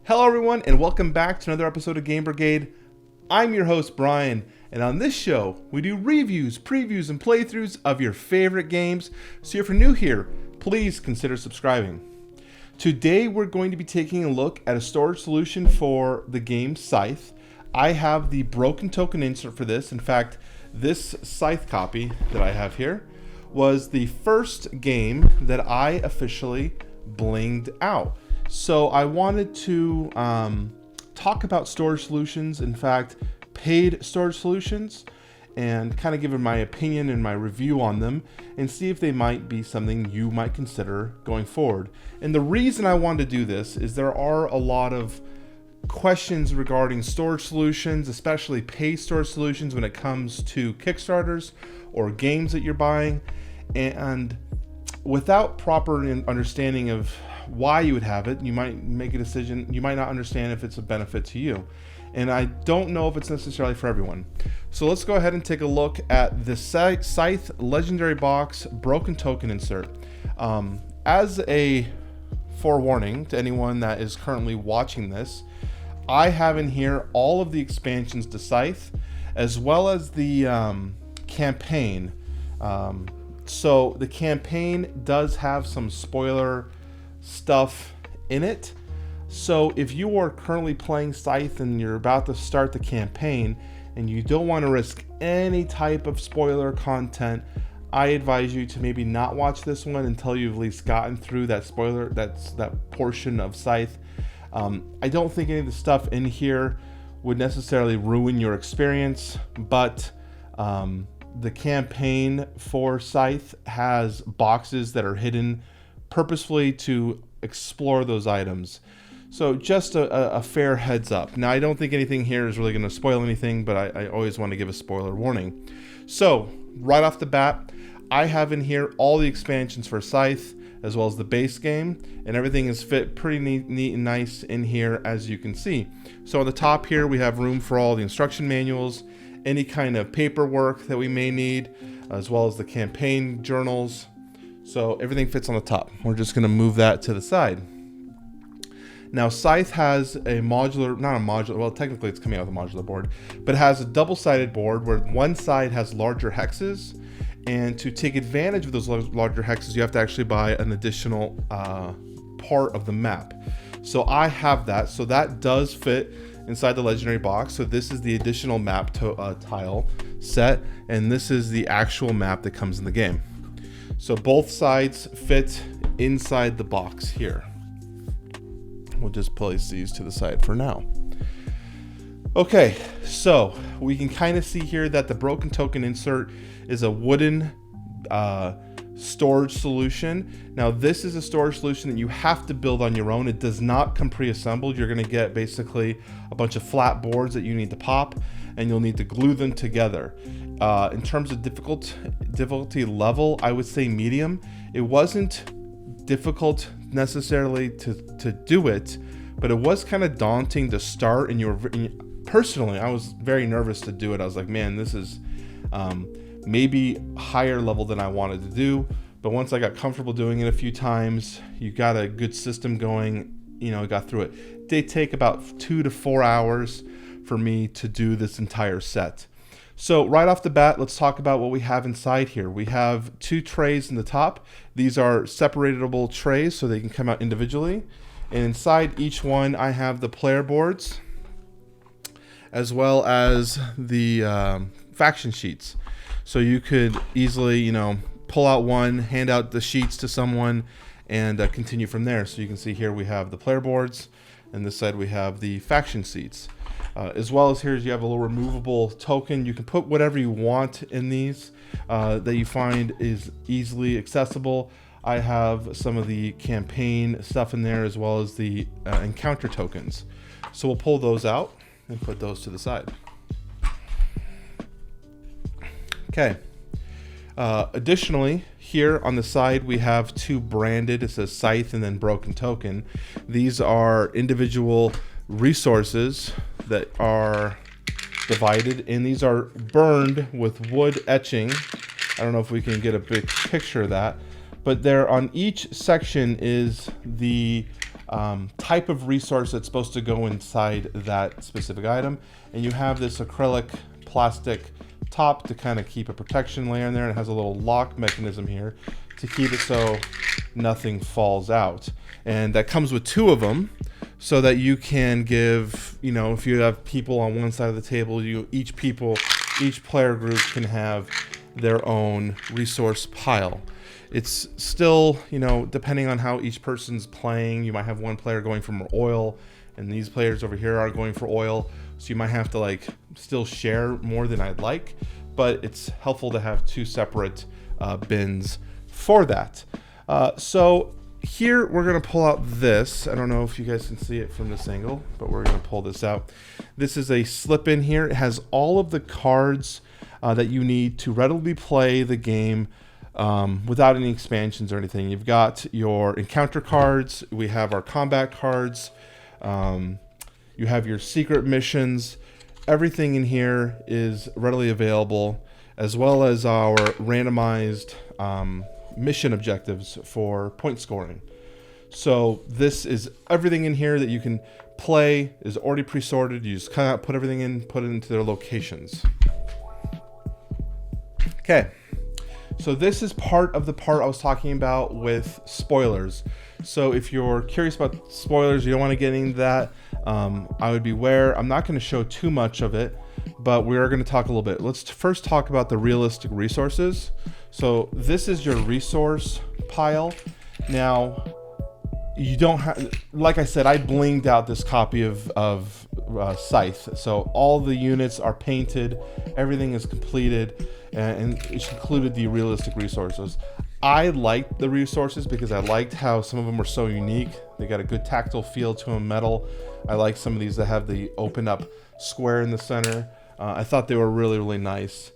Hello everyone and welcome back to another episode of Game Brigade. I'm your host Brian, and on this show we do reviews, previews, and playthroughs of your favorite games. So if you're new here, please consider subscribing. Today we're going to be taking a look at a storage solution for the game Scythe. I have the broken token insert for this. In fact, this Scythe copy that I have here was the first game that I officially blinged out. So I wanted to talk about storage solutions, in fact, paid storage solutions, and kind of give my opinion and my review on them and see if they might be something you might consider going forward. And the reason I wanted to do this is there are a lot of questions regarding storage solutions, especially paid storage solutions when it comes to Kickstarters or games that you're buying. And without proper understanding of why you would have it, you might make a decision, you might not understand if it's a benefit to you. And I don't know if it's necessarily for everyone. So let's go ahead and take a look at the Scythe Legendary Box Broken Token Insert. As a forewarning to anyone that is currently watching this, I have in here all of the expansions to Scythe, as well as the campaign. So the campaign does have some spoiler stuff in it. So if you are currently playing Scythe and you're about to start the campaign and you don't want to risk any type of spoiler content, I advise you to maybe not watch this one until you've at least gotten through that spoiler, that portion of Scythe. I don't think any of the stuff in here would necessarily ruin your experience, but the campaign for Scythe has boxes that are hidden purposefully to explore those items. So just a fair heads up. Now, I don't think anything here is really going to spoil anything, but I always want to give a spoiler warning. So right off the bat, I have in here all the expansions for Scythe, as well as the base game, and everything is fit pretty neat and nice in here, as you can see. So on the top here, we have room for all the instruction manuals, any kind of paperwork that we may need, as well as the campaign journals. So everything fits on the top. We're just going to move that to the side. Now, Scythe has a modular, not a modular, well, technically it's coming out with a modular board, but it has a double-sided board where one side has larger hexes. And to take advantage of those larger hexes, you have to actually buy an additional part of the map. So I have that. So that does fit inside the legendary box. So this is the additional map tile set, and this is the actual map that comes in the game. So both sides fit inside the box here. We'll just place these to the side for now. Okay, so we can kind of see here that the broken token insert is a wooden storage solution. Now, this is a storage solution that you have to build on your own. It does not come pre-assembled. You're going to get basically a bunch of flat boards that you need to pop, and you'll need to glue them together. In terms of difficulty level, I would say medium. It wasn't difficult necessarily to do it, but it was kind of daunting to start. And personally, I was very nervous to do it. I was like, man, this is maybe higher level than I wanted to do. But once I got comfortable doing it a few times, you got a good system going, I got through it. They take about 2 to 4 hours for me to do this entire set. So right off the bat, let's talk about what we have inside here. We have 2 trays in the top. These are separatable trays, so they can come out individually. And inside each one, I have the player boards, as well as the faction sheets. So you could easily, pull out one, hand out the sheets to someone, and continue from there. So you can see here we have the player boards, and this side we have the faction sheets. As well as here you have a little removable token. You can put whatever you want in these that you find is easily accessible. I have some of the campaign stuff in there, as well as the encounter tokens. So we'll pull those out and put those to the side. Okay. Additionally, here on the side we have 2 branded. It says Scythe and then Broken Token. These are individual resources that are divided, and these are burned with wood etching. I don't know if we can get a big picture of that, but there on each section is the type of resource that's supposed to go inside that specific item. And you have this acrylic plastic top to kind of keep a protection layer in there. And it has a little lock mechanism here to keep it so nothing falls out. And that comes with 2 of them so that you can give, you know, if you have people on one side of the table, each player group can have their own resource pile. It's still, you know, depending on how each person's playing, you might have one player going for more oil and these players over here are going for oil. So you might have to like still share more than I'd like, but it's helpful to have 2 separate bins for that. So here we're going to pull out this. I don't know if you guys can see it from this angle, but we're going to pull this out. This is a slip in here. It has all of the cards that you need to readily play the game without any expansions or anything. You've got your encounter cards. We have our combat cards. You have your secret missions. Everything in here is readily available, as well as our randomized mission objectives for point scoring. So this is everything in here that you can play is already pre-sorted. You just kind of put everything in, put it into their locations. Okay, so this is part of the part I was talking about with spoilers. So if you're curious about spoilers, you don't want to get into that, I would beware. I'm not going to show too much of it, but we are going to talk a little bit. Let's first talk about the realistic resources. So this is your resource pile. Now, you don't have, like I said, I blinged out this copy of Scythe. So all the units are painted, everything is completed, and it included the realistic resources. I liked the resources because I liked how some of them were so unique. They got a good tactile feel to them, metal. I like some of these that have the open up square in the center. I thought they were really, really nice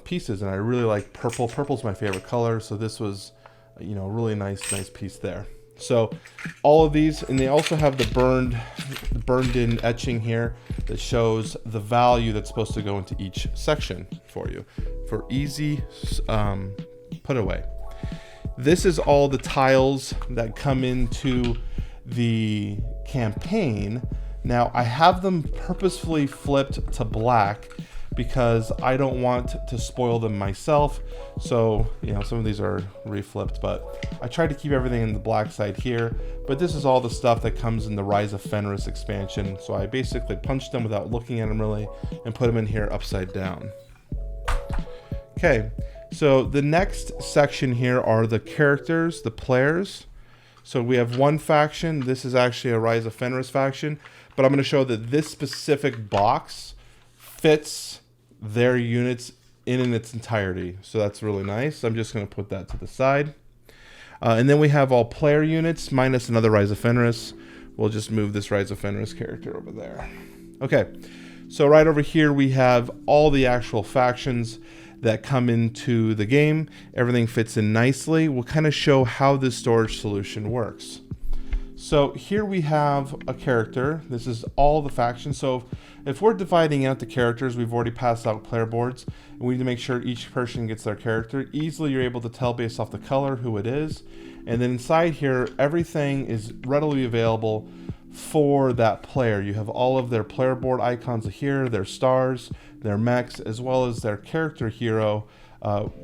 pieces, and I really like purple. Purple's my favorite color, so this was, you know, a really nice piece there. So all of these, and they also have the burned in etching here that shows the value that's supposed to go into each section for you for easy put away. This is all the tiles that come into the campaign. Now I have them purposefully flipped to black because I don't want to spoil them myself. So, you know, some of these are reflipped, but I tried to keep everything in the black side here. But this is all the stuff that comes in the Rise of Fenris expansion. So I basically punched them without looking at them really and put them in here upside down. Okay, so the next section here are the characters, the players. So we have one faction. This is actually a Rise of Fenris faction, but I'm going to show that this specific box fits their units in its entirety. So that's really nice. I'm just going to put that to the side. And then we have all player units minus another Rise of Fenris. We'll just move this Rise of Fenris character over there. Okay, so right over here we have all the actual factions that come into the game. Everything fits in nicely. We'll kind of show how this storage solution works. So here we have a character. This is all the factions. So if we're dividing out the characters, we've already passed out player boards, and we need to make sure each person gets their character. Easily you're able to tell based off the color who it is. And then inside here, everything is readily available for that player. You have all of their player board icons here, their stars, their mechs, as well as their character hero,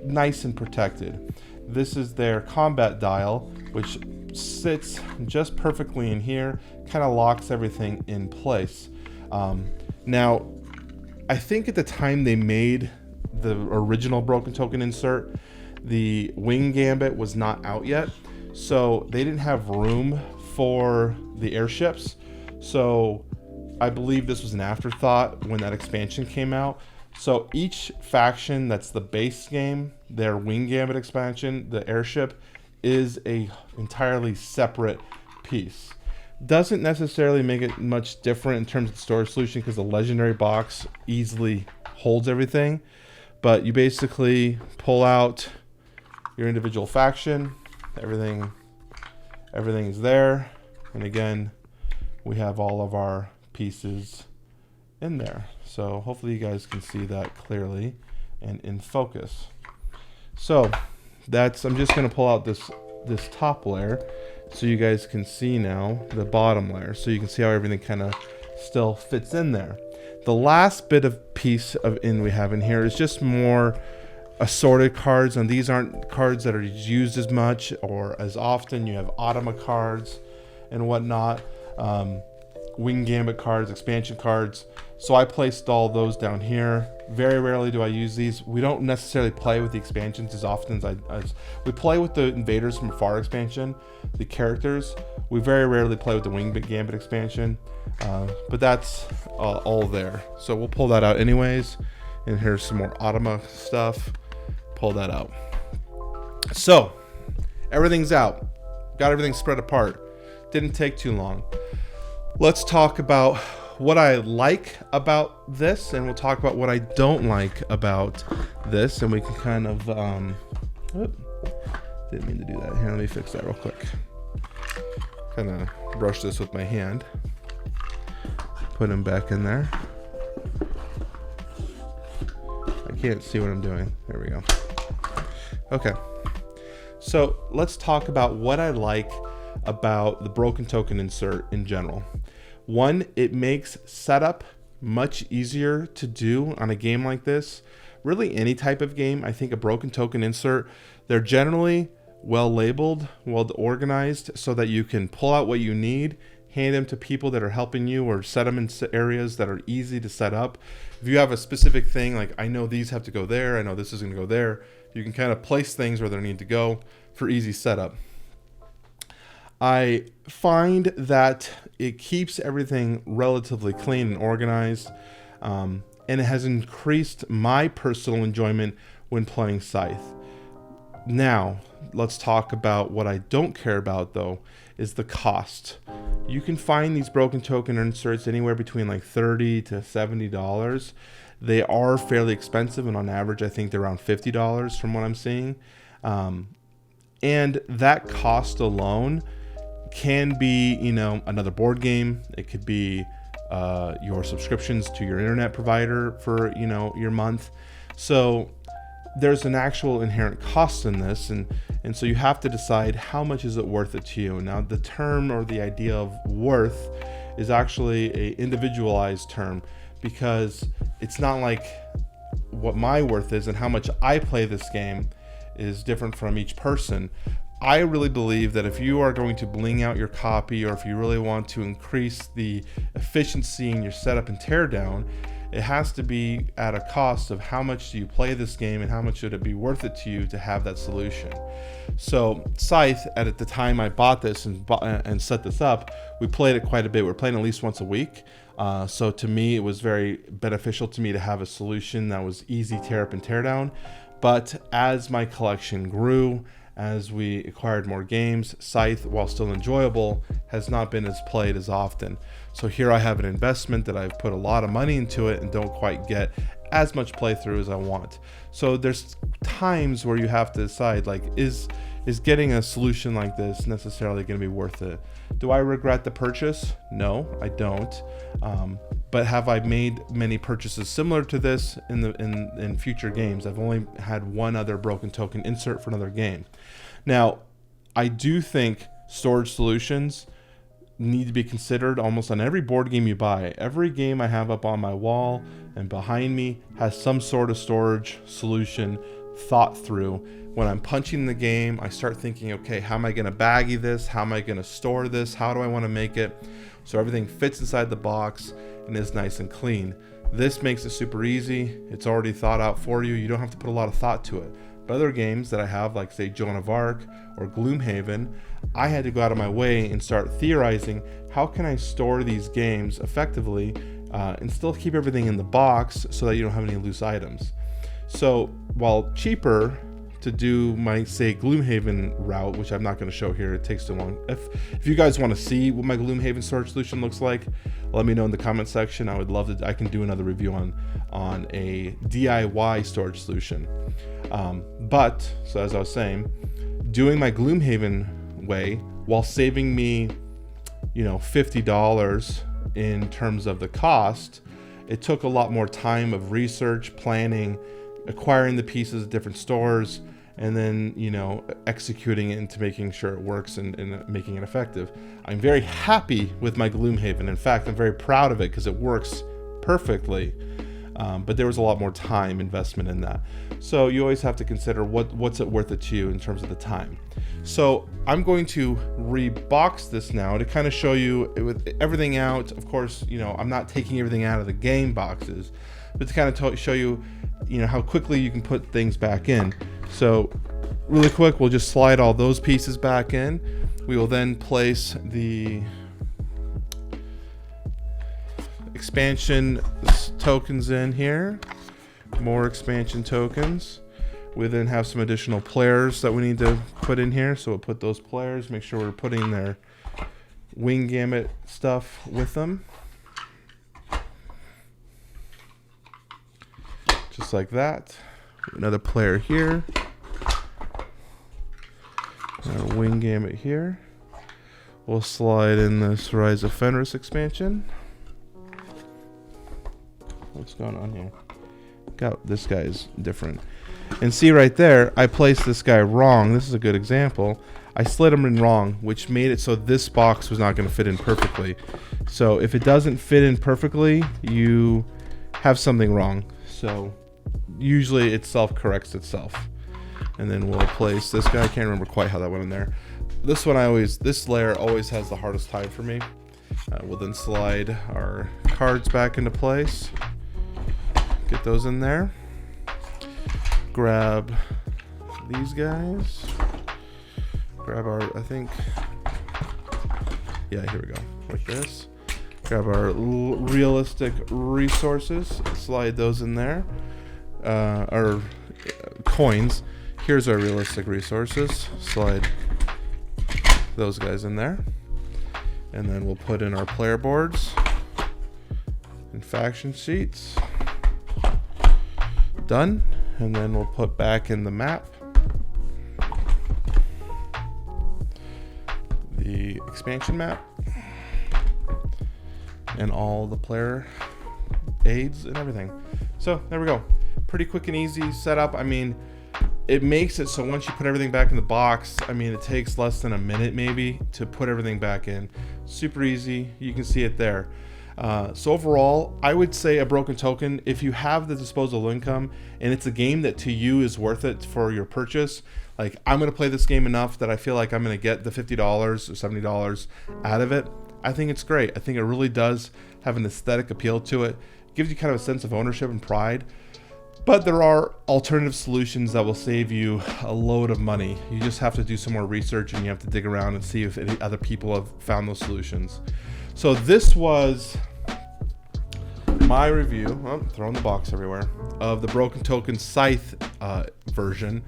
nice and protected. This is their combat dial, which sits just perfectly in here, kind of locks everything in place. Now, I think at the time they made the original Broken Token insert, the Wing Gambit was not out yet, so they didn't have room for the airships. So I believe this was an afterthought when that expansion came out. So each faction that's the base game, their Wing Gambit expansion, the airship, is a entirely separate piece. Doesn't necessarily make it much different in terms of storage solution because the legendary box easily holds everything. But you basically pull out your individual faction, everything is there. And again, we have all of our pieces in there. So hopefully you guys can see that clearly and in focus. So that's, I'm just going to pull out this top layer. so you guys can see now the bottom layer. So you can see how everything kind of still fits in there. The last bit of piece of we have in here is just more assorted cards, and these aren't cards that are used as much or as often. You have Automa cards and whatnot, Wing Gambit cards, expansion cards. So I placed all those down here. Very rarely do I use these. We don't necessarily play with the expansions as often as we play with the Invaders from Afar expansion, the characters. We very rarely play with the Wing Gambit expansion, but that's all there. So we'll pull that out anyways. And here's some more Automa stuff. Pull that out. So everything's out. Got everything spread apart. Didn't take too long. Let's talk about what I like about this, and we'll talk about what I don't like about this, and we can kind of didn't mean to do that. Here, let me fix that real quick. Kind of brush this with my hand. Put him back in there. I can't see what I'm doing. There we go. Okay. So let's talk about what I like about the broken token insert in general. One, it makes setup much easier to do on a game like this. Really any type of game. I think a broken token insert, they're generally well labeled, well organized, so that you can pull out what you need, hand them to people that are helping you, or set them in areas that are easy to set up. If you have a specific thing, like I know these have to go there, I know this is going to go there, you can kind of place things where they need to go for easy setup. I find that it keeps everything relatively clean and organized, and it has increased my personal enjoyment when playing Scythe. Now, let's talk about what I don't care about, though, is the cost. You can find these broken token inserts anywhere between like $30 to $70. They are fairly expensive, and on average, I think they're around $50 from what I'm seeing. And that cost alone can be, another board game. It could be your subscriptions to your internet provider for, your month. So there's an actual inherent cost in this, and so you have to decide how much is it worth it to you. Now, the term or the idea of worth is actually a individualized term, because it's not like what my worth is and how much I play this game is different from each person. I really believe that if you are going to bling out your copy, or if you really want to increase the efficiency in your setup and teardown, it has to be at a cost of how much do you play this game and how much should it be worth it to you to have that solution. So Scythe, at the time I bought this and set this up, we played it quite a bit. We're playing at least once a week. So to me, it was very beneficial to me to have a solution that was easy tear up and tear down. But as my collection grew, as we acquired more games, Scythe, while still enjoyable, has not been as played as often. So here I have an investment that I've put a lot of money into it and don't quite get as much playthrough as I want. So there's times where you have to decide, like, is getting a solution like this necessarily going to be worth it? Do I regret the purchase? No, I don't. But have I made many purchases similar to this in future games? I've only had one other broken token insert for another game. Now, I do think storage solutions need to be considered almost on every board game you buy. Every game I have up on my wall and behind me has some sort of storage solution thought through. When I'm punching the game, I start thinking, okay, how am I going to baggy this? How am I going to store this? How do I want to make it so everything fits inside the box and is nice and clean? This makes it super easy. It's already thought out for you. You don't have to put a lot of thought to it. But other games that I have, like say Joan of Arc or Gloomhaven, I had to go out of my way and start theorizing, how can I store these games effectively and still keep everything in the box so that you don't have any loose items. So while cheaper to do my, say, Gloomhaven route, which I'm not going to show here, it takes too long. If you guys want to see what my Gloomhaven storage solution looks like, let me know in the comment section. I would love to, I can do another review on a DIY storage solution. But, so as I was saying, doing my Gloomhaven way while saving me, $50 in terms of the cost, it took a lot more time of research, planning, acquiring the pieces at different stores, and then, you know, executing it into making sure it works and making it effective. I'm very happy with my Gloomhaven. In fact, I'm very proud of it because it works perfectly. But there was a lot more time investment in that. So you always have to consider what's it worth it to you in terms of the time. So I'm going to rebox this now to kind of show you with everything out. Of course, you know, I'm not taking everything out of the game boxes, but to kind of show you, you know, how quickly you can put things back in. So really quick, we'll just slide all those pieces back in. We will then place the expansion tokens in here. More expansion tokens. We then have some additional players that we need to put in here, so we'll put those players, make sure we're putting their wing gamut stuff with them. Just like that. Another player here. Wing gamut here. We'll slide in this Rise of Fenris expansion. What's going on here? This guy is different. And see right there, I placed this guy wrong. This is a good example. I slid him in wrong, which made it so this box was not going to fit in perfectly. So if it doesn't fit in perfectly, you have something wrong. So usually it self-corrects itself. And then we'll place this guy. I can't remember quite how that went in there. This one this layer always has the hardest time for me. We'll then slide our cards back into place. Get those in there. Grab these guys. Grab our, I think, yeah, here we go, like this. Grab our realistic resources, slide those in there. Our coins. Here's our realistic resources. Slide those guys in there. And then we'll put in our player boards and faction sheets. Done. And then we'll put back in the map the expansion map and all the player aids and everything. So there we go. Pretty quick and easy setup. I mean, it makes it so once you put everything back in the box, I mean, it takes less than a minute maybe to put everything back in. Super easy. You can see it there. So overall, I would say a broken token, if you have the disposable income and it's a game that to you is worth it for your purchase, like I'm going to play this game enough that I feel like I'm going to get the $50 or $70 out of it, I think it's great. I think it really does have an aesthetic appeal to it. It gives you kind of a sense of ownership and pride. But there are alternative solutions that will save you a load of money. You just have to do some more research and you have to dig around and see if any other people have found those solutions. So this was my review, throwing the box everywhere, of the Broken Token Scythe version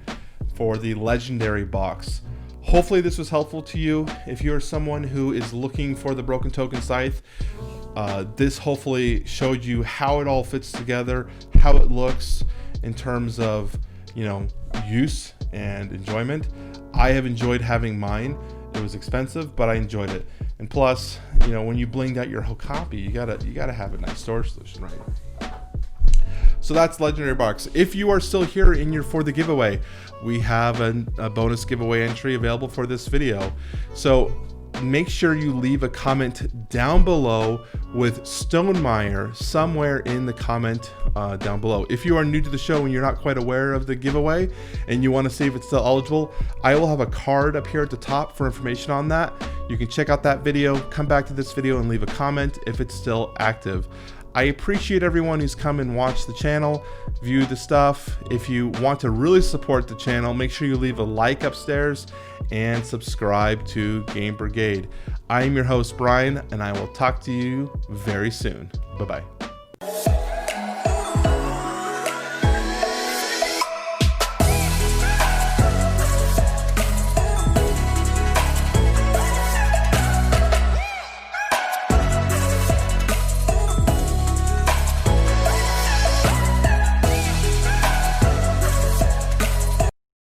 for the Legendary box. Hopefully this was helpful to you. If you're someone who is looking for the Broken Token Scythe, this hopefully showed you how it all fits together, how it looks in terms of, you know, use and enjoyment. I have enjoyed having mine. It was expensive, but I enjoyed it. And plus, you know, when you blinged out your whole copy, you gotta have a nice storage solution, right? So that's Legendary Box. If you are still here for the giveaway, we have a bonus giveaway entry available for this video. So make sure you leave a comment down below with Stonemeyer somewhere in the comment down below. If you are new to the show and you're not quite aware of the giveaway and you want to see if it's still eligible, I will have a card up here at the top for information on that. You can check out that video, come back to this video and leave a comment if it's still active. I appreciate everyone who's come and watched the channel, viewed the stuff. If you want to really support the channel, make sure you leave a like upstairs and subscribe to Game Brigade. I am your host, Brian, and I will talk to you very soon. Bye-bye.